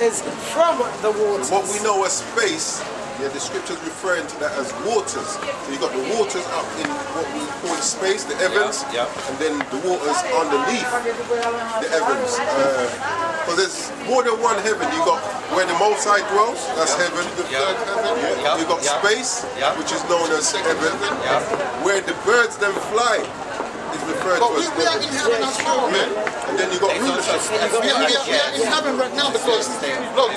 waters from the waters. What we know as space, the scripture's referring to that as waters. So you got the waters up in what we call space, the heavens, and then the waters underneath the heavens. Because there's more than one heaven. You got where the Most High dwells, that's heaven, the third heaven. You got space, which is known as heaven. Where the birds then fly is referred to as we are in heaven as well. And then you got rulership. We are in heaven right now because, look,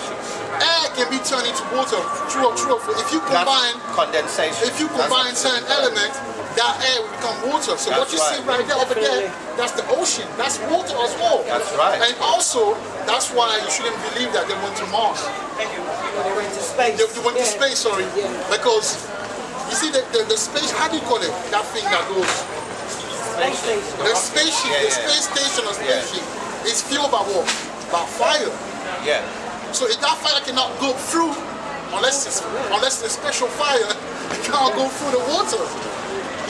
air can be turned into water. True. If you combine condensation, if you combine certain elements, that air will become water. So what you see right there over there, that's the ocean. That's water as well. That's right. And also, that's why you shouldn't believe that they went to Mars. They went to space. They went to space, sorry. Because you see the space. How do you call it? That thing that goes. Space station. The spaceship, the space station or spaceship is fueled by what? By fire. Yeah. So if that fire cannot go through, unless it's a special fire, it cannot go through the water.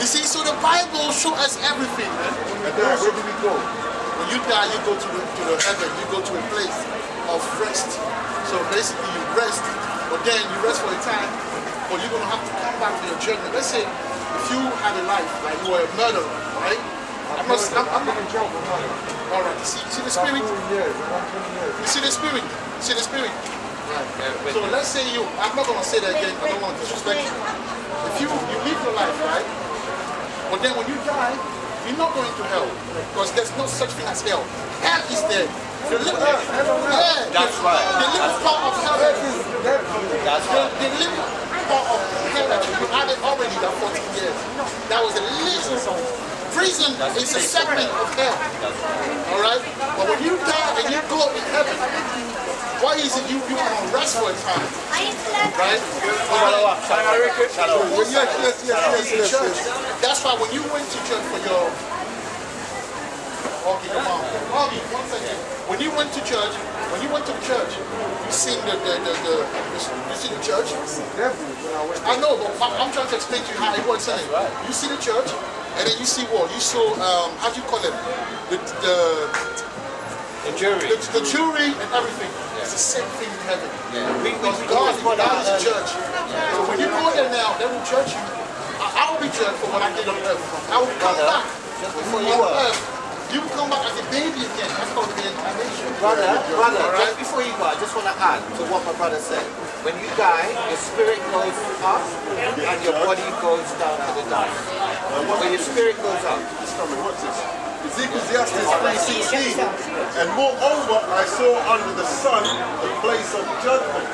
You see, so the Bible shows us everything, man. And then where do we go? When you die, you go to the heaven, you go to a place of rest. So basically you rest, but then you rest for a time, but you're gonna have to come back to your judgment. Let's say if you had a life, like you were a murderer, right? I'm not in jail for murder. Alright, see the spirit? You see the spirit? See the spirit? Right. So let's say I'm not going to say that again, I don't want to disrespect you. If you live your life, right? But then when you die, you're not going to hell. Because there's no such thing as hell. Hell is there. The living part of hell. The living part of hell that you added already that 14 years. That was a little prison is a segment of hell. Alright? But when you die and you go in heaven, why is it you want to rest for a time? Right? Church. That's why when you went to church for your one second. When you went to church, you seen you see the church? I know, but I'm trying to explain to you how it works, isn't it? You see the church, and then you see what? You saw, how do you call it? The jury. The jury and everything. It's the same thing in heaven. Because God is the church. So when you go there now, they will judge you. I will be judged for what I did on earth. I will come back. Just before you were. You will come back as a baby again. That's called the incarnation. Brother, just before you go, I just want to add to what my brother said. When you die, your spirit goes up and your body goes down to the dust. When your spirit goes up. What's this? It's Ecclesiastes 3:16. And moreover, I saw under the sun the place of judgment.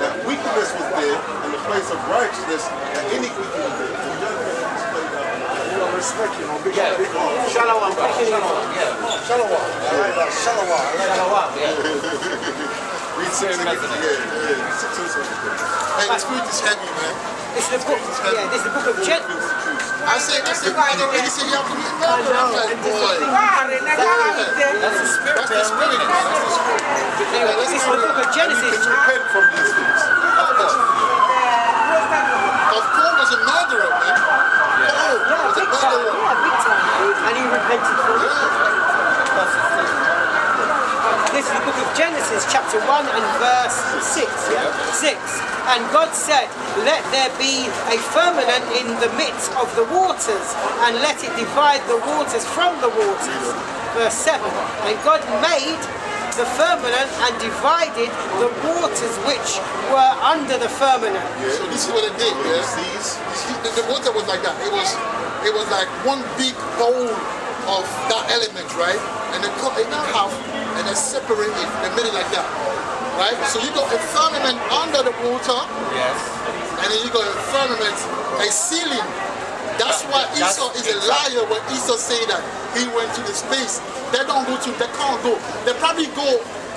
That wickedness was there, and the place of righteousness, that iniquity was there. The judgment was played out. Respect, you know, big Shalom, brother. Shalom. Read 6 and Hey, the spirit is heavy, man. It's the book. Yeah, this is the book of Genesis. I said, and he said, you have to be a murderer. I'm like, boy. That's the spirit. That's the spirit, man. That's the spirit. This is the book of Genesis. you repent from these things. Of Paul was a murderer, man. Paul was a murderer. Big time. And he repented for it. This is the book of Genesis, chapter 1 and verse 6. Yeah? 6. And God said, let there be a firmament in the midst of the waters, and let it divide the waters from the waters. Verse 7. And God made the firmament and divided the waters which were under the firmament. So this is what it did, yeah? The water was like that. It was like one big bowl of that element, right? And they cut it in half and they separated it. They made it like that, right? So you got a firmament under the water, Yes. and then you got a firmament, a ceiling. That's why Esau is a liar when Esau say that he went to the space. They can't go. They probably go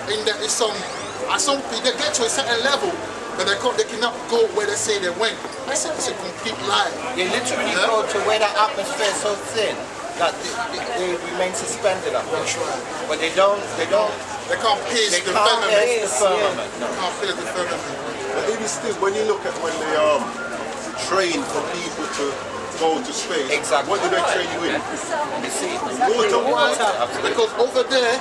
in the they get to a certain level, but they cannot go where they say they went. I said it's a complete lie. They literally go to where the atmosphere is so thin that they remain suspended up there. But they can't pierce the firmament. They can't pierce the firmament. But even still, when you look at when they train for people to go to space, exactly. what do they train you in? You see, Water. Because over there,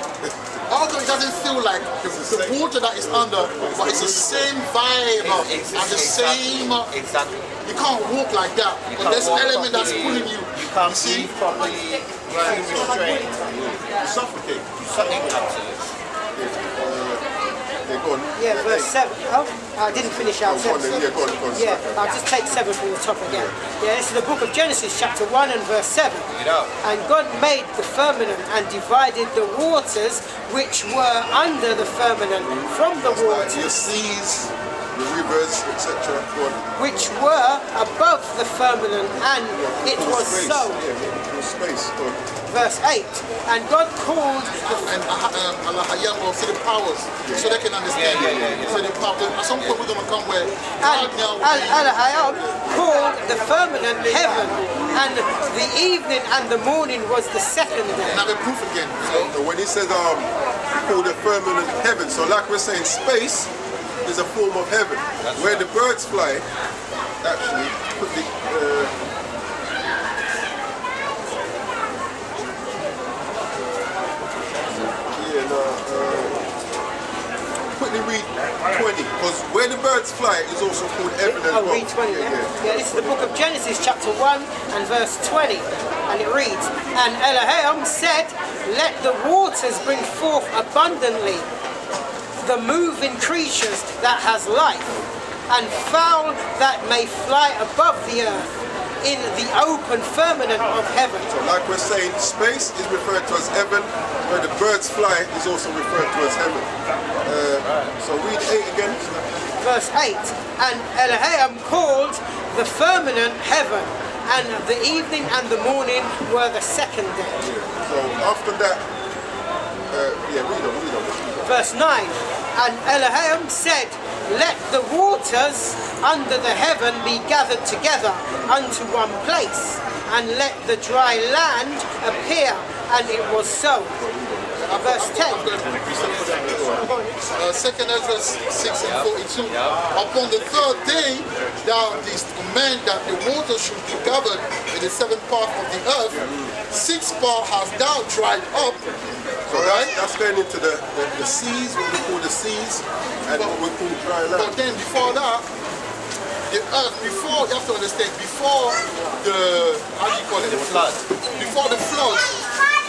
although it doesn't feel like the water that is under, but it's the same vibe and the same. Exactly. You can't walk like that. But there's an element that's pulling you. You can't see properly. You feel restrained. You suffocate. Something absolutely. Go on. Yeah, verse 7. Oh, I didn't finish out 7. Go on. Yeah, I'll just take 7 from the top again. Yeah, this is the book of Genesis, chapter 1 and verse 7. And God made the firmament and divided the waters which were under the firmament from the waters Your seas, the rivers, etc. which were above the firmament, and it was so. Yeah, space. Verse 8. And God called And Al-Hayam will see the powers so they can understand. So the powers. At some point we're going to come where God now Al-Hayam called the firmament heaven, and the evening and the morning was the second day. another proof again. So when he says call the firmament heaven, so like we're saying, space is a form of heaven. Where the birds fly, actually, put the quickly read 20, because where the birds fly is also called heaven as well. Read 20 then. Yeah, this is the book of Genesis, chapter 1 and verse 20. And it reads, And Elohim said, Let the waters bring forth abundantly the moving creatures that has life, and fowl that may fly above the earth in the open firmament of heaven. So like we're saying, space is referred to as heaven, where the birds fly is also referred to as heaven. So read 8 again. Verse 8. And Elohim called the firmament heaven, and the evening and the morning were the second day. So after that, read on. Verse 9. And Elohim said, Let the waters under the heaven be gathered together unto one place, and let the dry land appear, and it was so. Verse 10. Second Ezra 6 and 42. Upon the third day, thou didst command that the waters should be gathered in the seventh part of the earth. 6 part hast thou dried up. So that's going into the seas, what we call the seas, and what we call dry land. But then before that, the earth, before, you have to understand, before the, how do you call it? The flood. Before the flood,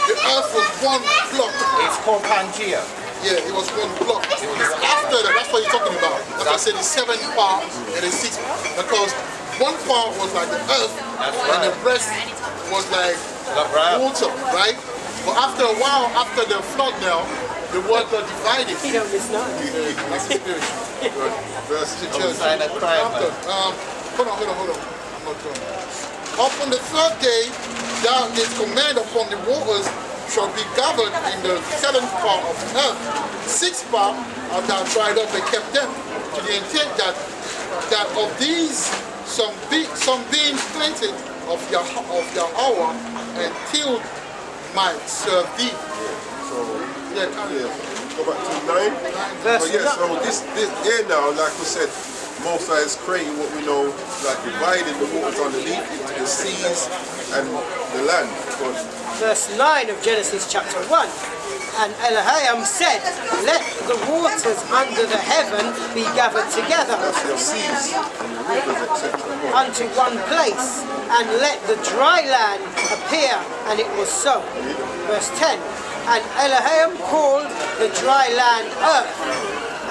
the earth was one block. It's called Pangea. Yeah, it was one block. After that, that's what you're talking about. Like I said, the 7th part and the 6th, because one part was like the earth, and the rest was like water, right? But after a while, after the flood now, the water divided. You don't miss nothing. That's the spirit. Verse The church. Sign of crime, man. Hold on. I'm not done. Upon the third day, thou didst command upon the waters shall be gathered in the 7th part of the earth. 6th part have thou dried up and kept them, to the intent that of these some being planted of your hour and tilled might serve thee. So Yeah, carry on. go back to 9. Verse So yes, so this here now, like we said, Most High is creating what we know, like dividing the waters underneath into the seas and the land. But Verse 9 of Genesis chapter 1. And Elohim said, Let the waters under the heaven be gathered together that's your seas and the rivers, etc. unto one place, and let the dry land appear, and it was so. Verse 10. And Elohim called the dry land earth,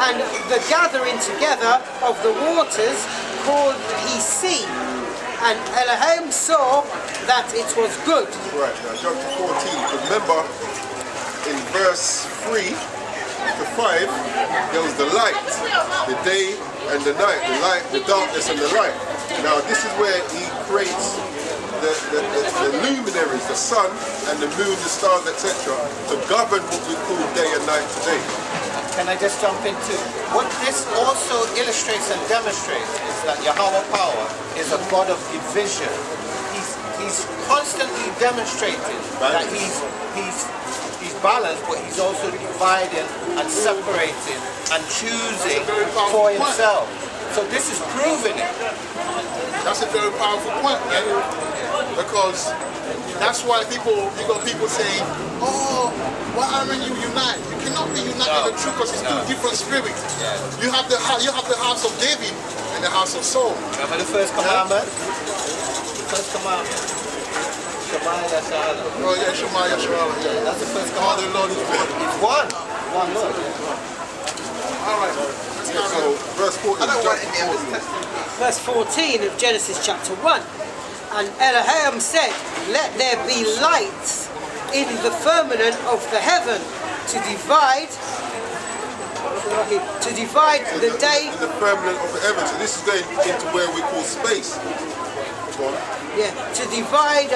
and the gathering together of the waters called he sea. And Elohim saw that it was good. Right, now jump to 14. Remember, in verse 3 to 5, there was the light, the day and the night, the light, the darkness and the light. Now this is where he creates the luminaries, the sun and the moon, the stars, etc., to govern what we call day and night today. Can I just jump into what this also illustrates and demonstrates is that Yahweh power is a God of division. He's constantly demonstrating that he's balanced, but he's also dividing and separating and choosing for himself. So this is proving it. That's a very powerful point, right? Because That's why you got people saying, oh, why aren't you united? You cannot be united in the truth because it's two different spirits. You have the house of David and the house of Saul. Remember the first commandment? The first commandment. Shema Yashala. Oh yeah, Shema Yashala. Yeah. That's the first Oh, commandment. the Lord is one. It's one. One Lord. All right. Let's Yeah, carry so on. verse 14. Verse 14 of Genesis chapter 1. And Elohim said, let there be lights in the firmament of the heaven to divide the day. In the firmament of the heavens. So this is going into where we call space. Go on. Yeah, to divide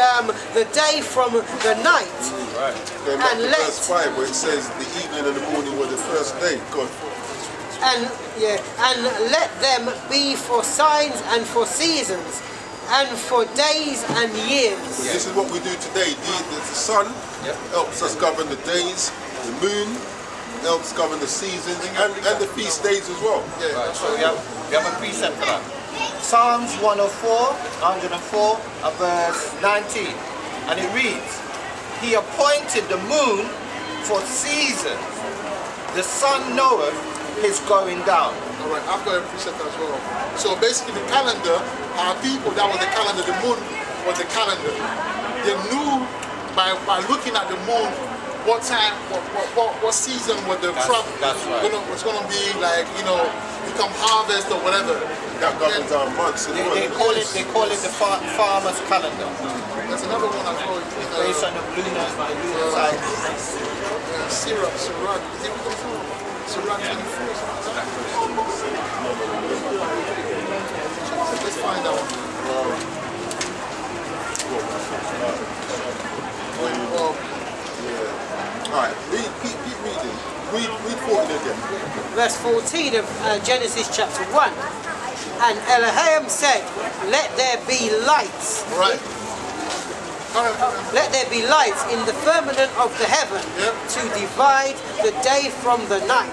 the day from the night. Going back And to let- verse 5 where it says the evening and the morning were the first day. Go on. And let them be for signs and for seasons and for days and years. So this is what we do today. The sun helps us govern the days, the moon helps govern the seasons and the feast days as well. Right, so we have a precept for that. Psalms 104 and verse 19. And it reads, He appointed the moon for seasons. The sun knoweth his going down. All right, I've got a precept as well. So basically the calendar, our people, that was the calendar, the moon was the calendar. They knew by looking at the moon what time, what season was the crop was going to be like, become harvest or whatever. That governs our months as well. They call it the farmer's calendar. There's another one I call it. Based on the lunar cycle. Sirach. Is it Sirach 24? Let's find out. Alright, keep reading. Read 14 again. Verse 14 of Genesis chapter 1. And Elohim said, let there be lights. Right. Let there be lights in the firmament of the heaven to divide the day from the night.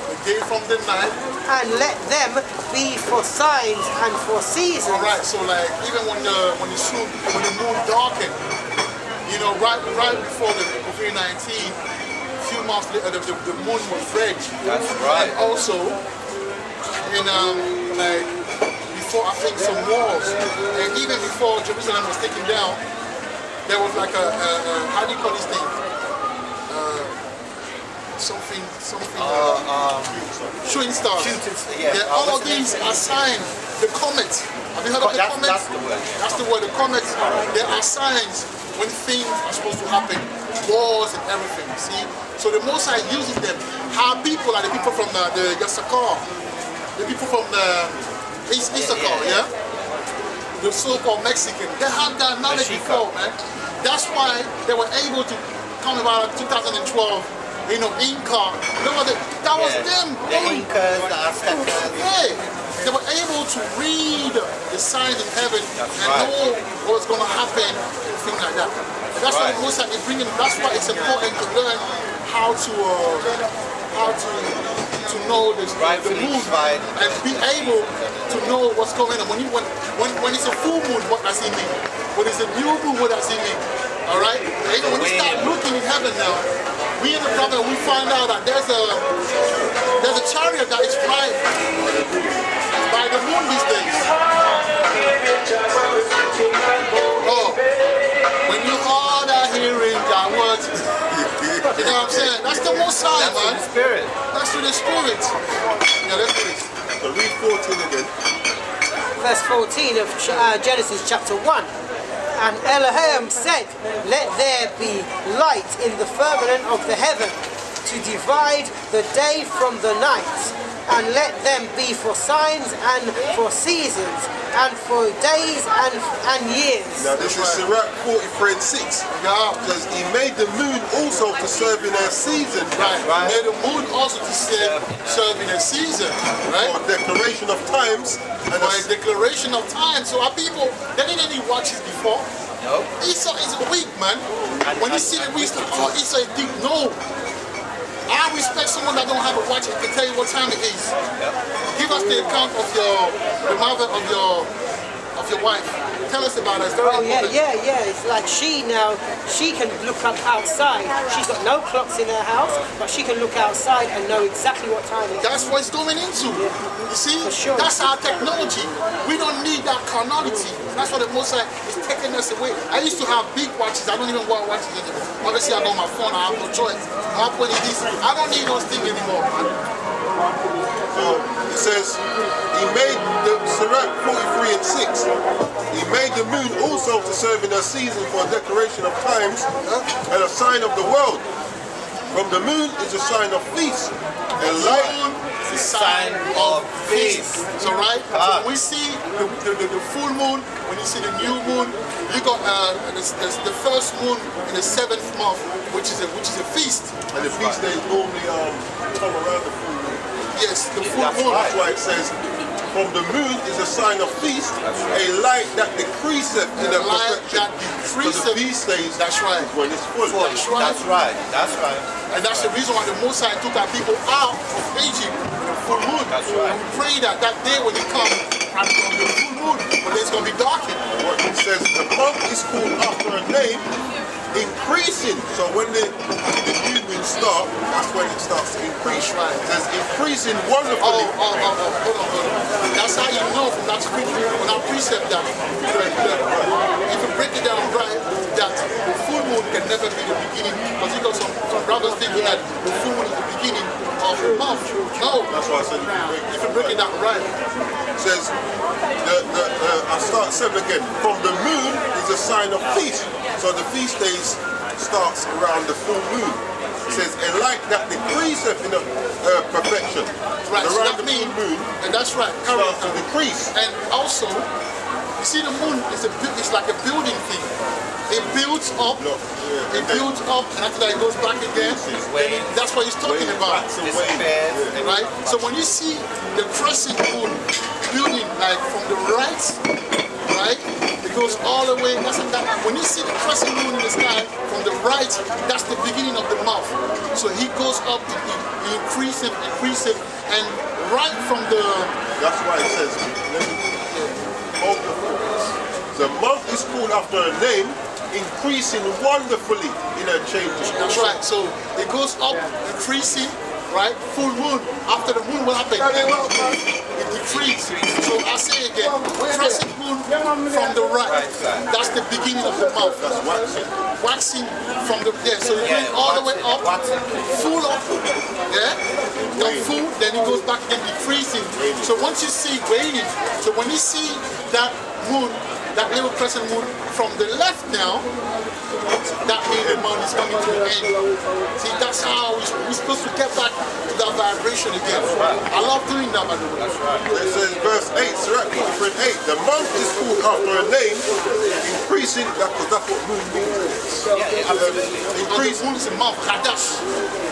The day from the night. And let them be for signs and for seasons. All right. So like even when the moon darkened, right before the COVID-19, a few months later the moon was red. That's right. And also in before I think some wars, and even before Jerusalem was taken down, there was like a how do you call this thing? Something. Shooting stars. Yeah. All of these are signs. The comets. Have you heard of the comets? That's the word. That's the word. The comets. There are signs when things are supposed to happen, wars and everything. See. So the Most High uses them. Our people are the people from the Yasakar, the people from the Issachar, yeah. The so-called Mexican. They had that knowledge before, man. That's why they were able to come about 2012. Inca. That was them. The Incas, the Aztecas. Yeah. They were able to read the signs in heaven know what's going to happen and things like that. That's why most of that's why it's important to learn how to know the moon and be able to know what's going on. When it's a full moon, what does it mean? When it's a new moon, what does it mean? All right. And when you start looking in heaven now, we and the brother, we find out that there's a chariot that is flying by the moon these days. Oh, when you are hearing that word, you know what I'm saying? That's the Most High, man. That's the Spirit. That's through the Spirit. Yeah, let's do this. So read 14 again. Verse 14 of Genesis chapter 1. And Elohim said, let there be light in the firmament of the heaven to divide the day from the night, and let them be for signs and for seasons and for days and years. Now this is Sirach 43:6. Because he made the moon also to serve in a season. Right. He made the moon also to serve in a season. Right. For declaration of times. And a declaration of time. So our people, they didn't any watches before. No. Esau is weak, man. When you see the wisdom, oh, Esau is deep. No. I respect someone that don't have a watch and can tell you what time it is. Give us the account of the mother of of your wife. Tell us about it. It's very Oh important. yeah. It's like she can look up outside. She's got no clocks in her house, but she can look outside and know exactly what time it is. That's what it's going into. You see, For sure. that's our technology. We don't need that carnality. That's what the Most High is taking us away. I used to have big watches. I don't even wear watches anymore. Obviously, I got my phone. I have no choice. I'm putting this. I don't need those things anymore, man. So it says, he made the Sirach 43 and 6. He made the moon also to serve in a season for a decoration of times and a sign of the world. From the moon is a sign of feast, and light It's a sign of feast. So right, so when we see the full moon, when you see the new moon, you got the first moon in the 7th month, which is a feast. and the feast days normally come around the full moon. Yes, the full moon. That's why it says, from the moon is a sign of feast, a light that decreaseth in the light perfection. that So the decreaseth. feast days, That's right. when it's full. That's right. That's right. That's right. And that's the reason why the Most High took our people out of Egypt for moon. That's right. And we pray that that day when it comes, and it's going to be a full moon, but then it's going to be darkened. What it says, the month is called after a name, increasing. So when the new moon starts, that's when it starts to increase. Right. It says increasing Oh, wonderfully. hold on. That's how you know from that scripture, when I precept that, if you break it down right, that the full moon can never be the beginning, because you got some brothers thinking that the full moon is the beginning of the month. No, That's why I said if you break it down right, it says, I'll start 7 again. From the moon is a sign of feast. So the feast days starts around the full moon. It says, a light that decreaseth in perfection. right, so Around that the means, full moon and that's right, carry starts to on. decrease. And also, you see the moon is it's like a building thing. It builds up, Look, it builds up, and after that it goes back again. Waves. That's what he's talking about. Disappears. Right? So when you see the crescent moon building like from the right, it goes all the way. When you see the crescent moon in the sky from the right, that's the beginning of the month. So he goes up, he increases, and right from the That's why it says, the month is called after a name, increasing wonderfully in her changes. that's right. So it goes up, increasing, right? Full moon. After the moon, what happened? It decreases. So I say again, crescent moon from the right. That's the beginning of the month. That's waxing. Waxing from the so it goes all the way up, full up, then full, then it goes back again decreasing. So once you see waning, so when you see that moon, that little crescent moon from the left now, that means the moon is coming to the end. See, that's how we're supposed to get back to that vibration again. I love doing that, by the way. It says verse 8, Sirach 43 and 8, the month is called after a name, increasing, because that's what moon means. Increase moon is a month, Hadash.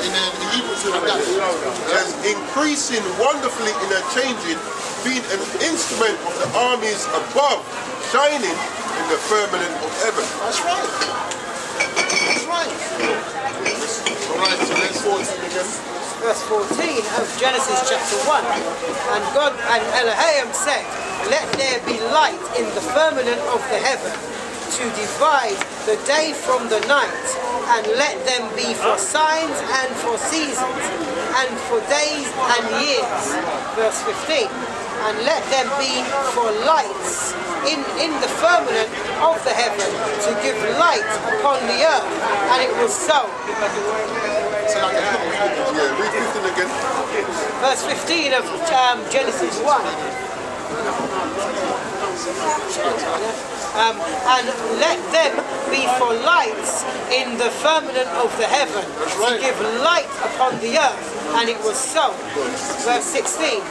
In the Hebrew, it's Hadash. It says increasing wonderfully in her changing, being an instrument of the armies above, shining in the firmament of heaven. That's right. That's right. All right, so let's 14 again. Verse 14 of Genesis chapter 1. And God and Elohim said, let there be light in the firmament of the heaven to divide the day from the night, and let them be for signs and for seasons, and for days and years. Verse 15. And let them be for lights in the firmament of the heaven to give light upon the earth. And it was so. Yeah, read 15 again. Verse 15 of Genesis 1. And let them be for lights in the firmament of the heaven to give light upon the earth. And it was so. Verse 16.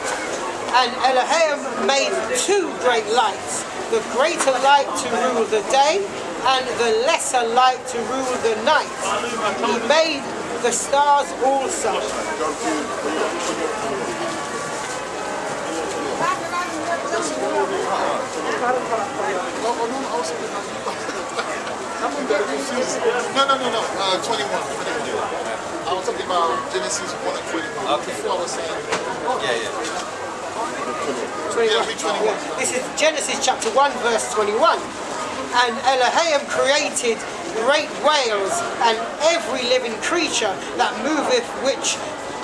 And Elohim made two great lights, the greater light to rule the day and the lesser light to rule the night. He made the stars also. I'm very confused. No. 21. I was talking about Genesis 1 and 21. Okay. Before I was saying. Yeah. 21. Yeah, read 21. Yeah. This is Genesis chapter 1, verse 21. And Elohim created great whales and every living creature that moveth, which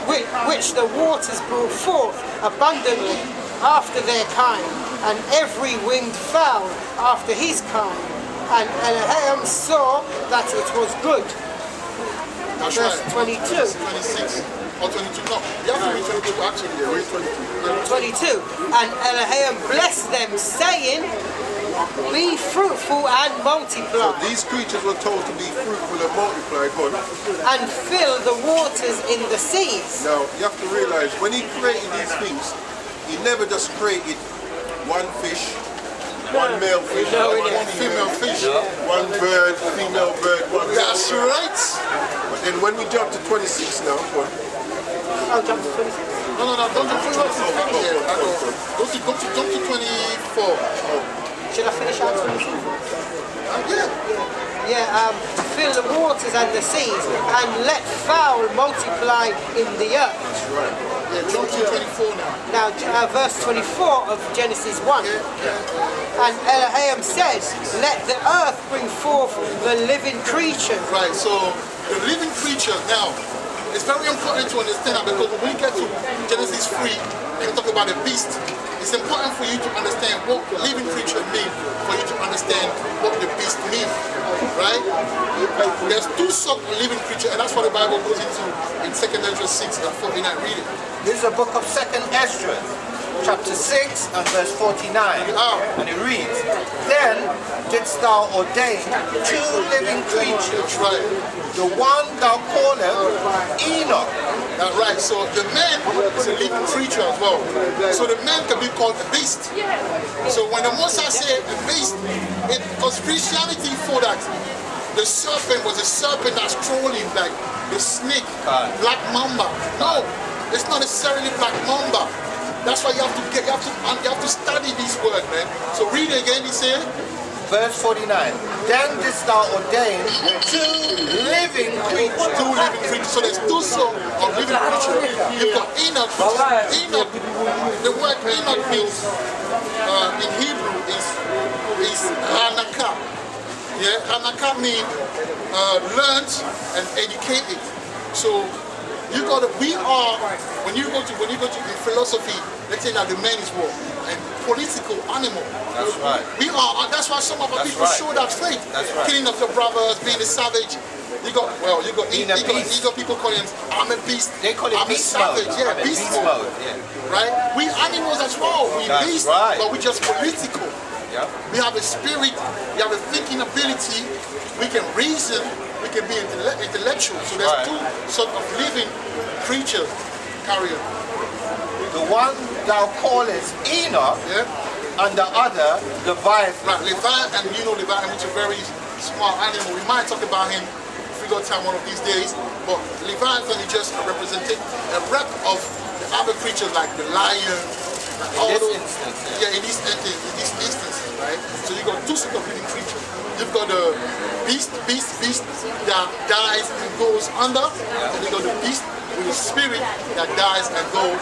the waters brought forth abundantly after their kind, and every winged fowl after his kind. And Elohim saw that it was good. That's Verse right. 22. 26 or 22. No, you have to read 22 actually. Yeah, read 22. 22. And Elohim blessed them, saying, be fruitful and multiply, These creatures were told to be fruitful and multiply, God. and fill the waters in the seas. Now, you have to realize, when he created these things, he never just created one fish, one male fish, No, one it is. female fish, one bird, female bird, one That's male bird. right. But then when we jump to 26 now, God, Oh, jump to 26. No, don't jump to 24. Yeah, go to 24. Should I finish out 26? Yeah. Yeah, fill the waters and the seas, and let fowl multiply in the earth. that's right. Yeah, jump to 24 now. Now, verse 24 of Genesis 1. And Elohim said, let the earth bring forth the living creatures. Right, so the living creatures now, it's very important to understand that, because when we get to Genesis 3 and we talk about the beast, it's important for you to understand what living creature means, for you to understand what the beast means, right? There's two sorts of living creature, and that's what the Bible goes into in 2 Ezra 6 and 49. Read it. This is the book of 2nd Ezra, chapter 6 and verse 49. And it reads, then didst thou ordain two living creatures, That's right. the one thou callest Enoch. That's right. So the man is a living creature as well. So the man can be called a beast. So when the Moses said a beast, because Christianity for that, the serpent was a serpent that's crawling like the snake, black mamba. No, it's not necessarily black mamba. That's why you have to study this word, man. So read it again. He said, Verse 49. Then didst thou ordain two living creatures. two living creatures. So there's two sorts of living creatures. You've got Enoch. Enoch. The word Enoch means in Hebrew is Hanaka. Yeah, Hanaka means learned and educated. So when you go to the philosophy, let's say that the man is what? A political animal. That's right. That's why some of our That's people right. show that trait. That's right. Killing of your brothers, being a savage. You got Being a beast. people calling him, I'm a beast. They call it I'm beast a savage. mode. Yeah, I'm in beast beast mode. mode. Yeah. Right? We animals as well. We That's beast, right. but we just political. Yeah. We have a spirit, we have a thinking ability, we can reason, we can be intellectual. So there's Right. two sort of living creatures. Carry on. The one thou callest Enoch, Yeah? and the other Leviathan. Right, Leviathan, and you know Leviathan, which is a very smart animal. We might talk about him if we got time one of these days. But Leviathan is just a rep of the other creatures like the lion. Like all this those, instance, yeah, in this instance, right? So you got two sort of living creatures. You've got the beast that dies and goes under, and you got the beast with the spirit that dies and goes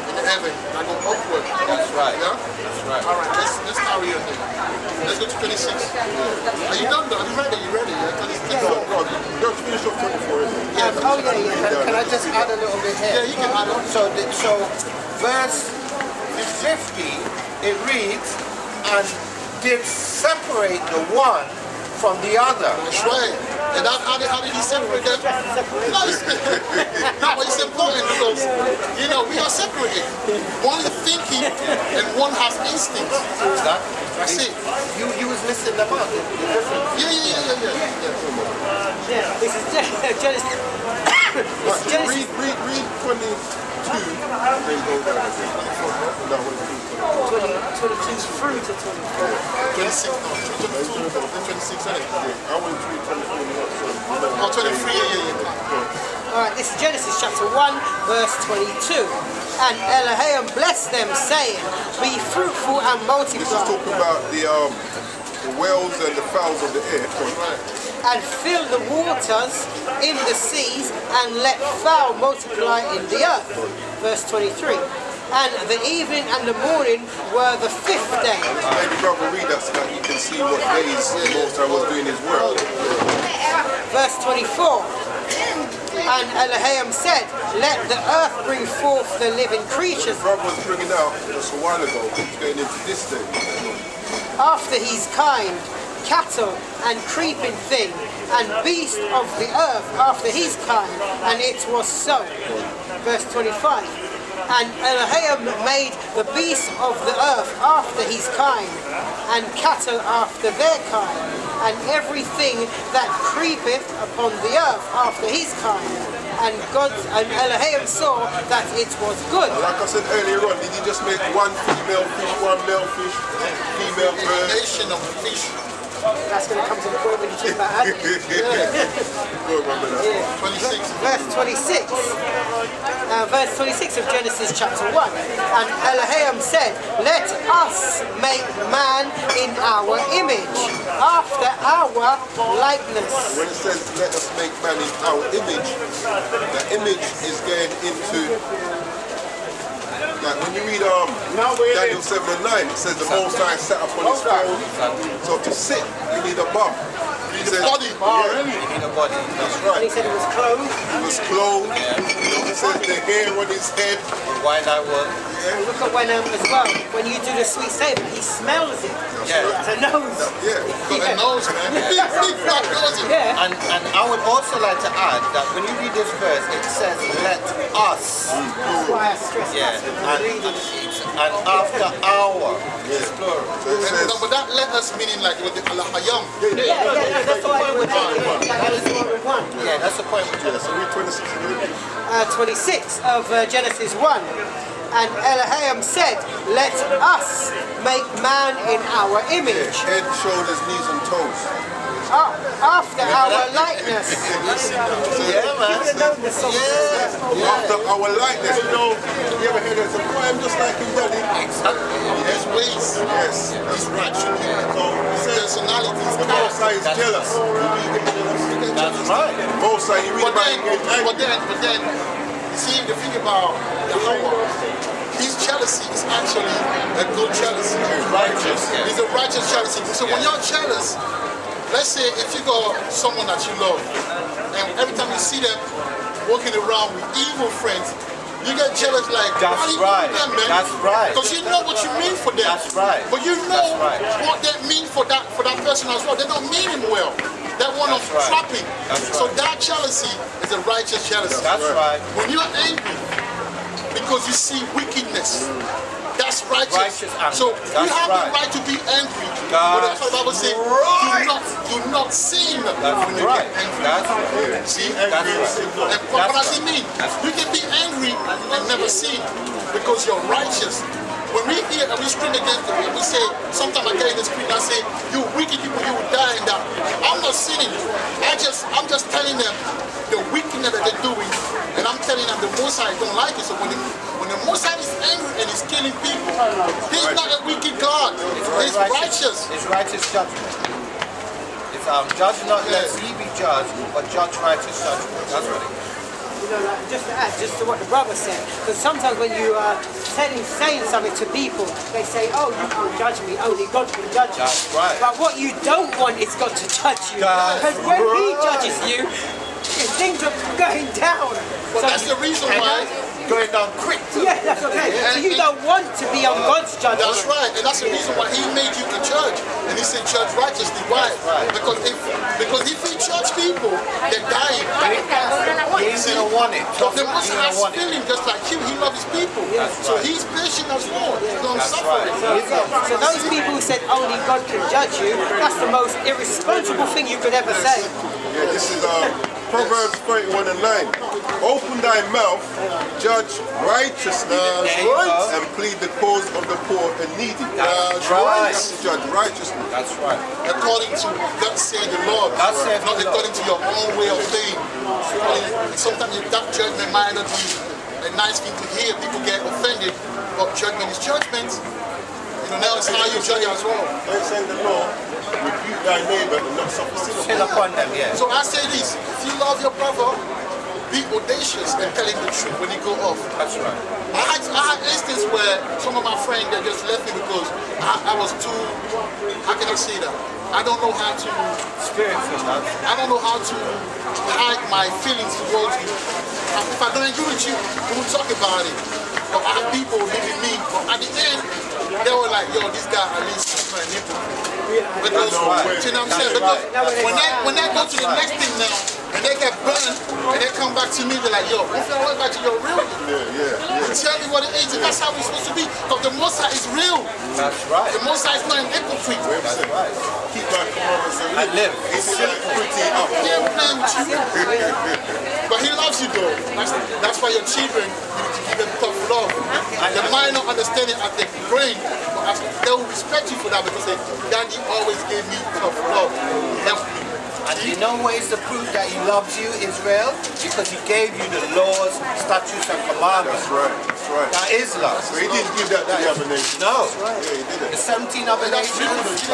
in the heaven, that go upward. That's right. Yeah? That's right. All right, let's carry on then. Let's go to 26. Are you done? Are you ready? You ready? Yeah, 26. God, you have to finish off 24, isn't it? Yeah, Oh yeah. Can I just add a little bit here? Yeah, you can add on. So verse 50, it reads, and did separate the one from the other. That's right. And how did he separate them? No, but it's important because, we are separated. One is thinking and one has instinct. That's it. You was listing them out. Yeah. This is Genesis. It's Genesis. Read 22. Then go down. No, 22 through to 24. 26, no, 22, then 26, isn't it? I went to read 24. Oh, 23, yeah. Alright, this is Genesis chapter 1, verse 22. And Elohim blessed them, saying, be fruitful and This is multiply, talking about the whales and the fowls of the air. and fill the waters in the seas, and let fowl multiply in the earth. Verse 23. and the evening and the morning were the 5th day. Maybe brother read that so that you can see what days the Most High was doing his work. Verse 24. And Elohim said, let the earth bring forth the living creatures Brother was bringing out just a while ago, he's going into this day. after his kind, cattle and creeping thing, and beast of the earth after his kind, and it was so. Verse 25. And Elohim made the beasts of the earth after his kind, and cattle after their kind, and everything that creepeth upon the earth after his kind. And God and Elohim saw that it was good. Like I said earlier on, did he just make one female fish, one male fish, female bird? Nation of fish. That's going to come to the point when you talk about animals. Good, brother. 26. Verse 26. Verse 26 of Genesis chapter 1. And Elohim said, let us make man in our image, after our likeness. When it says let us make man in our image, the image is going into, like when you read Daniel 7 and 9, it says the Most High sat upon his throne. So to sit, you need a bum. He says, body. Yeah, You need a body. that's And he right. said it was clothed. He was clothed. It says the hair on his head. Why that was? Look at when as well, when you do the sweet savor, he smells it. Yeah. It's a nose. Yeah. Got a nose, man. Big fat nose. Yeah. And I would also like to add that when you read this verse, it says, let us. That's why I stress Yeah. that. And after our. It's plural. So it says, But that let us meaning like with the Alahayam. Yeah, that's why I would that is what we want. Yeah, that's the point. yeah, so read 26 again. 26 of Genesis 1. And Elohim said, let us make man in our image, Head, shoulders, knees and toes. after our likeness. Yeah, man. You know the song. After our likeness, you ever heard there's a poem just like his daddy? His ways. Yes, His right. so he says, Personalities. the Most High is jealous. That's right. Most High, you read But about then, him getting angry. but then, you see the thing about Yahweh, his jealousy is actually a good jealousy. Righteous. It's a righteous jealousy. So when you're jealous, let's say if you got someone that you love, and every time you see them walking around with evil friends, you get jealous like, That's why you right. doing that, man? That's right. Because you know what you mean for them. That's right. But you know That's right. what they mean for that person as well. They don't mean him well. They want to That's right. trap him. That's So right. that jealousy is a righteous jealousy. That's right. When you're angry because you see wickedness, that's righteous. Righteous anger. So That's you have right. the right to be angry. That's But that's what the Bible says, right. do not sin That's when you right. get angry. That's right. See? That's right. And what does it mean? You can be angry and never sin because you're righteous. When we hear and we scream against the people, we say, sometimes I get in the screen and I say, you wicked people, you will die in that. I'm not sinning. I'm just telling them the wickedness that they're doing, and I'm telling them the Most High don't like it. So when the Most High is angry and he's killing people, he's not a wicked God. He's righteous. It's righteous judgment. It's judge not lest he be judged, but judge righteous judgment. That's what it is. You know, like, just to add, just to what the brother said, because sometimes when you are saying something to people, they say, oh, you can't judge me, only God can judge you. That's right. But what you don't want is God to judge you. That's Because when He right. judges you, things are going down. But that's the reason why. Going down quick. Yeah, that's okay. So you don't want to be on God's judgment. That's right, and that's the reason why he made you a judge. And he said, judge righteously. Why? Right. Because if he judge people, they're dying. He ain't gonna want it. But the Most He High ain't gonna want it. feeling just like you. He loves his people. So he's patient as well. He's long That's suffering. right. So those people who said only God can judge you, that's the most irresponsible thing you could ever say. Yeah, this is Proverbs 31 and 9. Open thy mouth, judge righteously, There you go. and plead the cause of the poor and needy. That's right. Judge righteously. That's right. According to God say the Lord, Thus saith not the Lord. according to your own way of thinking. Sometimes that judgment might not be a nice thing to hear. People get offended, but judgment is judgment. You know, now it's how you judge as well. Don't send the law, rebuke thy neighbor and not suffer sin Sin upon upon them, yeah. So I say this, if you love your brother, be audacious and telling the truth when you go off. That's right. I had instances where some of my friends they just left me because I was too, how can I say that? I don't know how to, Spiritual, man. I don't know how to hide my feelings towards you. If I don't agree with you, we will talk about it. But I have people leaving me, but at the end, they were like, yo, this guy at least is my nipple. Because, you know what I'm saying? Because when they go to the next thing now, and they get burned, and they come back to me, they're like, yo, if I went back to your real, tell me what it is, and that's how it's supposed to be. Because the Most High is real. That's right. The Most High is not an hypocrite. That's right. Keep my commandments and live. It's pretty up. Yeah, playing with you. But he loves you though. That's why your children, you need to give them tough love. They might not understand it at their brain, but they will respect you for that because Daddy always gave me tough love. He helped me. And you know what is the proof that he loves you, Israel? Because he gave you the laws, statutes, and commandments. That's right. That's right. That is love. So he didn't give that to the other nations. No. Yeah, he didn't. The 17 other That's nations. true.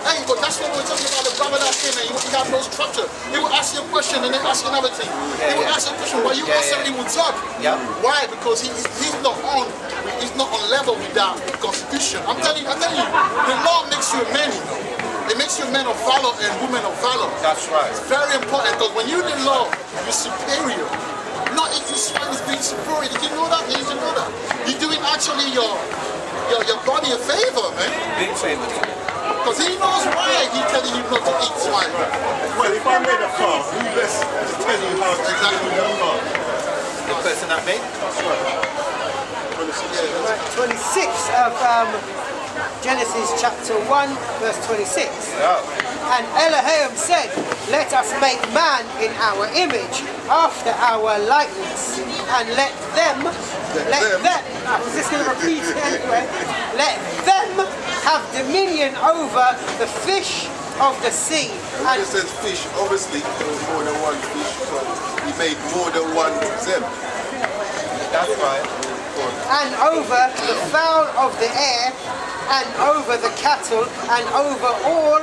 Hey, but that's what we're talking about. The brother that came and he have no structure. He will ask you a question and then ask you another thing. He will ask you a question, but you answer he will talk. Yeah. Why? Because he's not on level with that constitution. I'm telling you, the law makes you a man. It makes you men of valor and women of valor. That's right. It's very important because when you're in law, you're superior. Not if this one is being superior. Did you know that? Did you know that? You're doing actually your body a favor, man. Big favor. Because he knows why he's telling you not to eat swine. Well, if I made a car, who best to tell you how to do that car? The person that made it. That's right. 26 of Genesis chapter 1, verse 26. Yeah. And Elohim said, let us make man in our image, after our likeness, and let them, I was just going to repeat it anyway, let them have dominion over the fish of the sea. And it says fish, obviously there was more than one fish, so he made more than one them. That's right. And over the fowl of the air, and over the cattle, and over all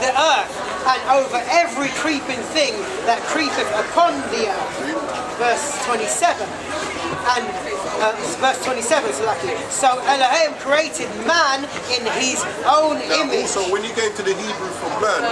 the earth, and over every creeping thing that creepeth upon the earth. Verse 27. And verse 27, so Elohim created man in his own image. Also, when you go into the Hebrew for man,